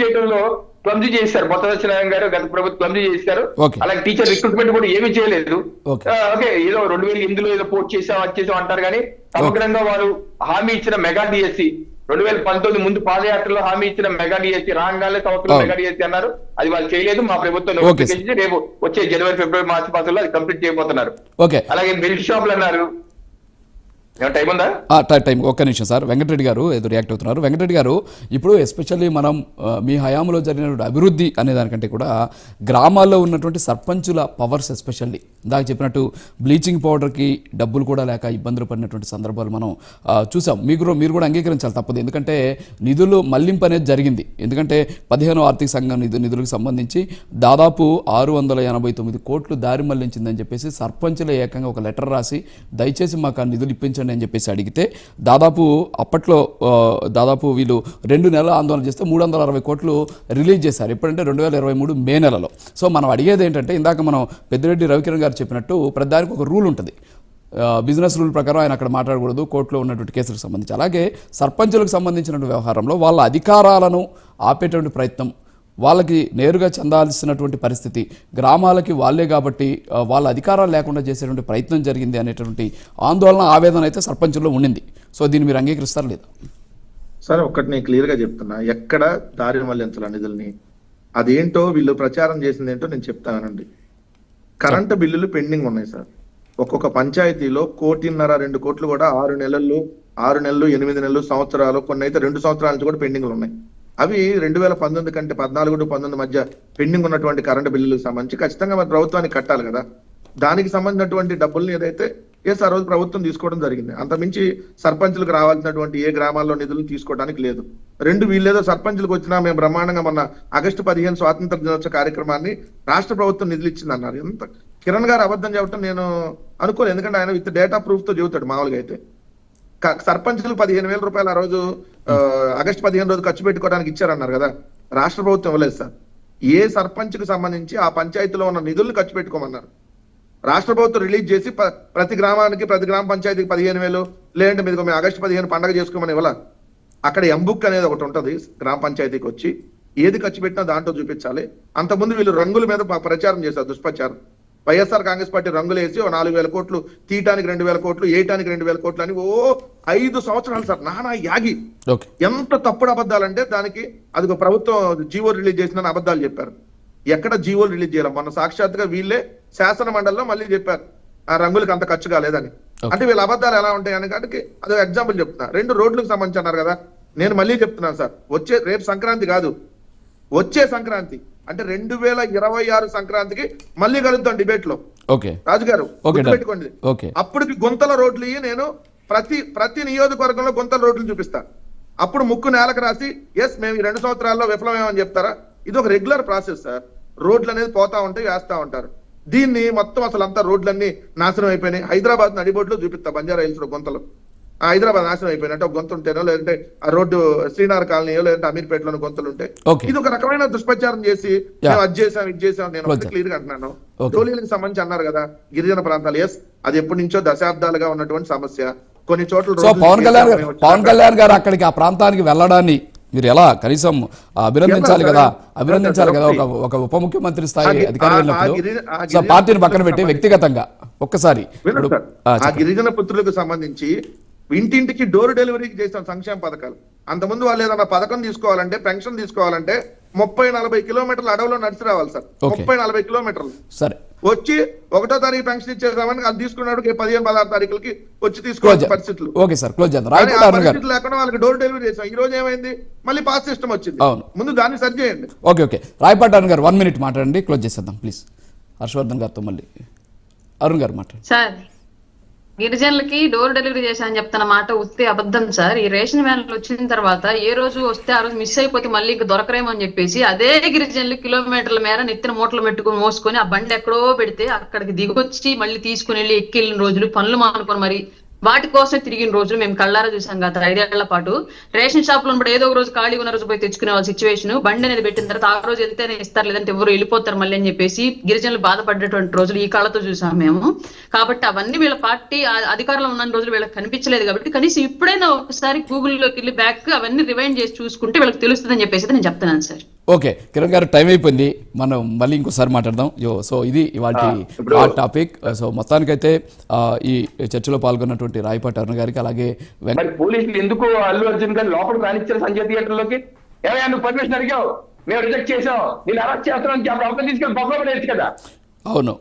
చేయడంలో క్లమ్జీ చేశారు. బొత్స సత్యనారాయణ గారు గత ప్రభుత్వం క్లమ్జీ చేశారు. ఓకే అలాగే టీచర్ రిక్రూట్మెంట్ కూడా ఏమీ చేయలేదు. ఓకే ఓకే, ఏదో 2008లో ఏదో పోస్ట్ చేసాం అది చేసాం అంటారు కానీ సమగ్రంగా వారు హామీ ఇచ్చిన మెగా డిఎస్సి 2019 ముందు పాదయాత్రలో హామీ ఇచ్చిన మెగా డిఎస్సి రాగానే సంవత్సరం మెగా డిఎస్సి అన్నారు. అది వాళ్ళు చేయలేదు. మా ప్రభుత్వం నోటిఫికేషన్ ఇచ్చి రేపు వచ్చే జనవరి ఫిబ్రవరి మార్చి మాసంలో అది కంప్లీట్ చేయబోతున్నారు. ఓకే అలాగే బెల్ట్ షాపులు అన్నారు. టైం ఉందా? టైం ఒక్క నిమిషం సార్. వెంకటరెడ్డి గారు ఏదో రియాక్ట్ అవుతున్నారు. వెంకటరెడ్డి గారు, ఇప్పుడు ఎస్పెషల్లీ మనం మీ హయాంలో జరిగినటువంటి అభివృద్ధి అనే దానికంటే కూడా గ్రామాల్లో ఉన్నటువంటి సర్పంచుల పవర్స్, ఎస్పెషల్లీ ఇందాక చెప్పినట్టు బ్లీచింగ్ పౌడర్కి డబ్బులు కూడా లేక ఇబ్బందులు పడినటువంటి సందర్భాలు మనం చూసాం. మీరు కూడా అంగీకరించాలి, తప్పదు. ఎందుకంటే నిధులు మళ్లింపు అనేది జరిగింది. ఎందుకంటే 15వ ఆర్థిక సంఘం నిధులకు సంబంధించి దాదాపు 689 కోట్లు దారి మళ్లించిందని చెప్పేసి సర్పంచుల ఏకంగా ఒక లెటర్ రాసి దయచేసి మాకు ఆ నిధులు ఇప్పించండి అని చెప్పేసి అడిగితే దాదాపు అప్పట్లో వీళ్ళు 2 నెలలు ఆందోళన చేస్తే 360 కోట్లు రిలీజ్ చేశారు. ఎప్పుడంటే 2023 మే నెలలో. సో మనం అడిగేది ఏంటంటే, ఇందాక మనం పెద్దిరెడ్డి రవికిరణ్ గారు చెప్పినట్టు ప్రతిదానికి ఒక రూల్ ఉంటుంది. బిజినెస్ రూల్ ప్రకారం ఆయన అక్కడ మాట్లాడకూడదు, కోర్టులో ఉన్నటువంటి కేసులకు సంబంధించి. అలాగే సర్పంచులకు సంబంధించినటువంటి వ్యవహారంలో వాళ్ళ అధికారాలను ఆపేటువంటి ప్రయత్నం, వాళ్ళకి నేరుగా చెందాల్సినటువంటి పరిస్థితి, గ్రామాలకి వాళ్ళే కాబట్టి వాళ్ళ అధికారాలు లేకుండా చేసేటువంటి ప్రయత్నం జరిగింది అనేటువంటి ఆందోళన, ఆవేదన అయితే సర్పంచుల్లో ఉండింది. సో దీన్ని మీరు అంగీకరిస్తారు లేదా? సరే, ఒక్కటి నేను క్లియర్ గా చెప్తున్నా. ఎక్కడ దారి మళ్లించాల నిధుల్ని, అదేంటో వీళ్ళు ప్రచారం చేసింది ఏంటో నేను చెప్తానండి. కరెంటు బిల్లులు పెండింగ్ ఉన్నాయి సార్. ఒక్కొక్క పంచాయతీలో 1.5-2 కోట్లు కూడా 6 నెలలు 8 నెలలు సంవత్సరాలు, కొన్ని అయితే 2 సంవత్సరాల నుంచి కూడా పెండింగ్లు ఉన్నాయి. అవి 2019 కంటే 14-19 మధ్య పెండింగ్ ఉన్నటువంటి కరెంటు బిల్లులకు సంబంధించి ఖచ్చితంగా మరి ప్రభుత్వానికి కట్టాలి కదా. దానికి సంబంధించినటువంటి డబ్బుల్ని ఏదైతే ఆ రోజు ప్రభుత్వం తీసుకోవడం జరిగింది. అంతమించి సర్పంచులకు రావాల్సినటువంటి ఏ గ్రామాల్లో నిధులను తీసుకోవడానికి లేదు. వీళ్ళేదో సర్పంచులకు వచ్చినా మేము బ్రహ్మాండంగా మొన్న ఆగస్టు 15 స్వాతంత్ర దినోత్సవ కార్యక్రమాన్ని రాష్ట్ర ప్రభుత్వం నిధులు ఇచ్చిందన్నారు. ఎంత కిరణ్ గారు అబద్ధం చెప్పడం నేను అనుకోలేదు. ఎందుకంటే ఆయన విత్ డేటా ప్రూఫ్ తో చెబుతాడు. మామూలుగా అయితే సర్పంచులు 15,000 రూపాయలు ఆ రోజు ఆగస్టు 15 రోజు ఖర్చు పెట్టుకోవడానికి ఇచ్చారన్నారు కదా. రాష్ట్ర ప్రభుత్వం ఇవ్వలేదు సార్. ఏ సర్పంచ్కి సంబంధించి ఆ పంచాయతీలో ఉన్న నిధులను ఖర్చు పెట్టుకోమన్నారు. రాష్ట్ర ప్రభుత్వం రిలీజ్ చేసి ప్రతి గ్రామ పంచాయతీకి 15,000, లేదంటే మీరు మేము ఆగస్టు 15 పండుగ చేసుకోమని ఇవ్వాల. అక్కడ ఎంబుక్ అనేది ఒకటి ఉంటుంది గ్రామ పంచాయతీకి వచ్చి, ఏది ఖర్చు పెట్టినా దాంట్లో చూపించాలి. అంతకుముందు వీళ్ళు రంగుల మీద ప్రచారం చేశారు, దుష్ప్రచారం. వైఎస్ఆర్ కాంగ్రెస్ పార్టీ రంగులు వేసి 4,000 కోట్లు, తీయటానికి 2,000 కోట్లు, వేయటానికి 2,000 కోట్లు అని 5 సంవత్సరాలు సార్ నానా యాగి. ఎంత తప్పుడు అబద్ధాలంటే దానికి అది ప్రభుత్వం జీవో రిలీజ్ చేసిందని అబద్ధాలు చెప్పారు. ఎక్కడ జీవోలు రిలీజ్ చేయాలి? మొన్న సాక్షాత్తుగా వీళ్ళే శాసన మండలిలో మళ్ళీ చెప్పారు ఆ రంగులకు అంత ఖర్చు కాలేదని. అంటే వీళ్ళ అబద్ధాలు ఎలా ఉంటాయి అని అంటే అదే ఎగ్జాంపుల్ చెప్తున్నా. 2 రోడ్లకు సంబంధించి అన్నారు కదా. నేను మళ్ళీ చెప్తున్నాను సార్, రేపు సంక్రాంతి కాదు, వచ్చే సంక్రాంతి అంటే 2026 సంక్రాంతికి మళ్ళీ కలుద్దాం డిబేట్ లో. రాజు గారు పెట్టుకోండి. అప్పటికి గుంతల రోడ్లు నేను ప్రతి నియోజకవర్గంలో గుంతల రోడ్లు చూపిస్తా. అప్పుడు ముక్కు నేలకు రాసి మేము ఈ 2 సంవత్సరాల్లో విఫలమేమని చెప్తారా? ఇది ఒక రెగ్యులర్ ప్రాసెస్ సార్. రోడ్లు అనేది పోతా ఉంటాయి, వేస్తా ఉంటారు. దీన్ని మొత్తం అసలు అంతా రోడ్లన్నీ నాశనం అయిపోయినాయి. హైదరాబాద్ నడిబోడ్లో చూపిస్తా, బంజారా హిల్స్ లో గుంతలు. హైదరాబాద్ నాశనం అయిపోయినట్టు ఒక గొంతు ఉంటేనో, లేదంటే ఆ రోడ్డు శ్రీనగర్ కాలనీయో, లేదంటే అమీర్పేటలోని గొంతులు ఉంటాయి. ఇది ఒక రకమైన దుష్ప్రచారం చేసి మేము అది చేసాం ఇది చేసాం. నేను క్లియర్ గా అంటున్నాను. టోలీలకు సంబంధించి అన్నారు కదా, గిరిజన ప్రాంతాలు. అది ఎప్పటి నుంచో దశాబ్దాలుగా ఉన్నటువంటి సమస్య. కొన్ని చోట్ల పవన్ కళ్యాణ్ గారు అక్కడికి ఆ ప్రాంతానికి వెళ్ళడాన్ని మీరు ఎలా కనీసం అభినందించాలి కదా. ఒక ఉప ముఖ్యమంత్రి స్థాయి అధికారి వెళ్ళినప్పుడు పార్టీని పక్కన పెట్టి వ్యక్తిగతంగా ఒక్కసారి ఆ గిరిజన పుత్రులకు సంబంధించి ఇంటింటికి డోర్ డెలివరీకి చేసిన సంక్షేమ పథకాలు. అంతకుముందు వాళ్ళు ఏదైనా పథకం తీసుకోవాలంటే, పెన్షన్ తీసుకోవాలంటే 30-40 కిలోమీటర్లు అడవిలో నడిచి రావాలి సార్. 30-40 కిలోమీటర్లు వచ్చి 1వ తారీఖు పెన్షన్ ఇచ్చేసామని అది తీసుకున్నాడు 15-16 తారీఖులకి వచ్చి తీసుకోవాల్సిన పరిస్థితులు. పరిస్థితులు లేకుండా వాళ్ళకి డోర్ డెలివరీ చేసాం. ఈ రోజు ఏమైంది? మళ్ళీ పాస్ సిస్టమ్ వచ్చింది. ముందు దాన్ని సరి చేయండి. ఓకే రాయపాటి అరుణ్ గారు 1 minute మాట్లాడండి, క్లోజ్ చేసేద్దాం ప్లీజ్. హర్షవర్ధన్ గారితో మళ్ళీ అరుణ్ గారు మాట్లాడండి. సార్, గిరిజనులకి డోర్ డెలివరీ చేశానని చెప్తున్న మాట ఉత్తే అబద్ధం సార్. ఈ రేషన్ వ్యాన్లు వచ్చిన తర్వాత ఏ రోజు వస్తే ఆ రోజు మిస్ అయిపోతే మళ్ళీ దొరకరేమో అని చెప్పేసి అదే గిరిజనులు కిలోమీటర్ల మేర నెత్తిన మూటలు పెట్టుకుని మోసుకొని ఆ బండి ఎక్కడో పెడితే అక్కడికి దిగొచ్చి మళ్ళీ తీసుకుని వెళ్ళి ఎక్కెళ్ళిన రోజులు, పనులు మానుకొని మరి వాటి కోసం తిరిగిన రోజులు మేము కళ్ళారా చూసాం గత 5 ఏళ్ల పాటు. రేషన్ షాప్ లో ఏదో ఒక రోజు ఖాళీ ఉన్న రోజు పోయి తెచ్చుకునే వాళ్ళ సిచ్యువేషన్, బండి అనేది పెట్టిన తర్వాత ఆ రోజు వెళ్తేనే ఇస్తారు, లేదంటే ఎవరు వెళ్ళిపోతారు మళ్ళీ అని చెప్పేసి గిరిజనులు బాధపడ్డటువంటి రోజులు ఈ కళ్ళతో చూసాం మేము. కాబట్టి అవన్నీ వీళ్ళ పార్టీ అధికారంలో ఉన్న రోజులు వీళ్ళకి కనిపించలేదు. కాబట్టి కనీసం ఇప్పుడైనా ఒకసారి గూగుల్లోకి వెళ్ళి బ్యాక్ అవన్నీ రివైండ్ చేసి చూసుకుంటే వీళ్ళకి తెలుస్తుందని చెప్పేసి నేను చెప్తున్నాను సార్. ఓకే కిరణ్ గారు, టైం అయిపోయింది, మనం మళ్ళీ ఇంకోసారి మాట్లాడదాం. సో ఇది ఇవాళ టాపిక్. సో మొత్తానికైతే ఈ చర్చలో పాల్గొన్నటువంటి రాయపాటి అరుణ్ గారికి, అలాగే మరి పోలీసులు ఎందుకు అల్లు అర్జున్ గారు లోపల రానిచ్చారు సంజయ్ థియేటర్ లోకి? ఏమైనా నువ్వు పర్మిషన్ అడిగావు, మేము రిజెక్ట్ చేసాం, నేను అరెస్ట్ చేస్తున్నాం, తీసుకెళ్ళి బొమ్మలు పడేది కదా. అవును